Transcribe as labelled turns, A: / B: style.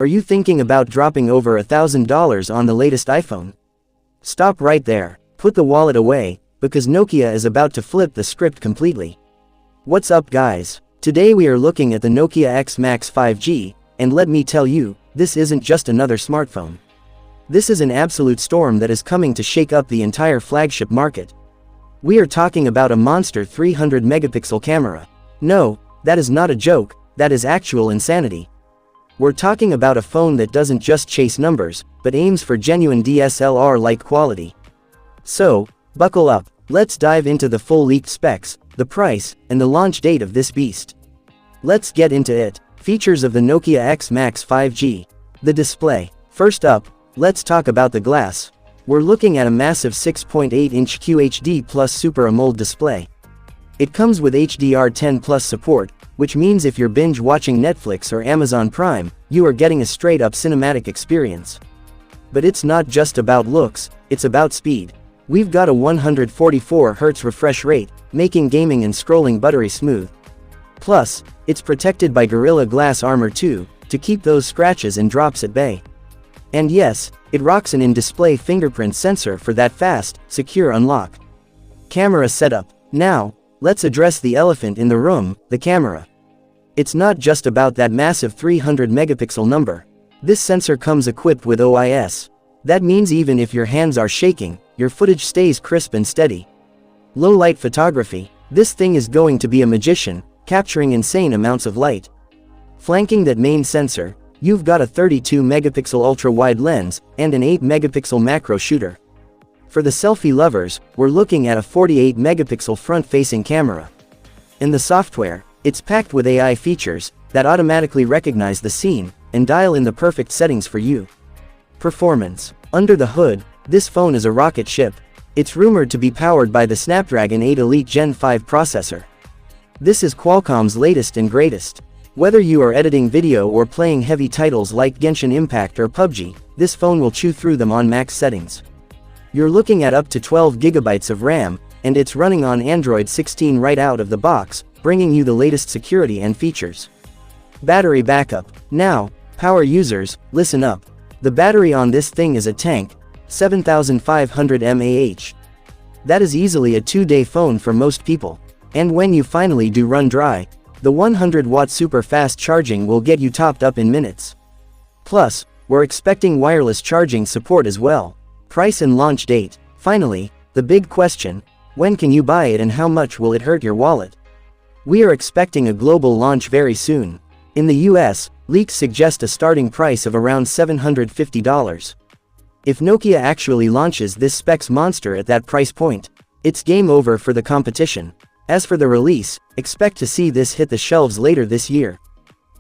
A: Are you thinking about dropping over $1,000 on the latest iPhone? Stop right there, put the wallet away, because Nokia is about to flip the script completely. What's up guys? Today we are looking at the Nokia X Max 5G, and let me tell you, this isn't just another smartphone. This is an absolute storm that is coming to shake up the entire flagship market. We are talking about a monster 300 megapixel camera. No, that is not a joke, that is actual insanity. We're talking about a phone that doesn't just chase numbers, but aims for genuine DSLR-like quality. So, buckle up, let's dive into the full leaked specs, the price, and the launch date of this beast. Let's get into it. Features of the Nokia X Max 5G. The display. First up, let's talk about the glass. We're looking at a massive 6.8-inch QHD Plus Super AMOLED display. It comes with HDR10 Plus support, which means if you're binge watching Netflix or Amazon Prime, you are getting a straight-up cinematic experience. But it's not just about looks, it's about speed. We've got a 144Hz refresh rate, making gaming and scrolling buttery smooth. Plus, it's protected by Gorilla Glass Armor 2, to keep those scratches and drops at bay. And yes, it rocks an in-display fingerprint sensor for that fast, secure unlock. Camera setup. Now, let's address the elephant in the room, the camera. It's not just about that massive 300 megapixel number. This sensor comes equipped with OIS. That means even if your hands are shaking, your footage stays crisp and steady. Low light photography. This thing is going to be a magician, capturing insane amounts of light. Flanking that main sensor, you've got a 32 megapixel ultra-wide lens, and an 8 megapixel macro shooter. For the selfie lovers, we're looking at a 48 megapixel front-facing camera. In the software, it's packed with AI features that automatically recognize the scene and dial in the perfect settings for you. Performance. Under the hood, this phone is a rocket ship. It's rumored to be powered by the Snapdragon 8 Elite Gen 5 processor. This is Qualcomm's latest and greatest. Whether you are editing video or playing heavy titles like Genshin Impact or PUBG, this phone will chew through them on max settings. You're looking at up to 12 GB of RAM, and it's running on Android 16 right out of the box, bringing you the latest security and features. Battery backup. Now, power users, listen up. The battery on this thing is a tank, 7,500 mAh. That is easily a 2-day phone for most people. And when you finally do run dry, the 100-watt super fast charging will get you topped up in minutes. Plus, we're expecting wireless charging support as well. Price and launch date. Finally, the big question, when can you buy it and how much will it hurt your wallet? We are expecting a global launch very soon. In the US, leaks suggest a starting price of around $750. If Nokia actually launches this specs monster at that price point, it's game over for the competition. As for the release, expect to see this hit the shelves later this year.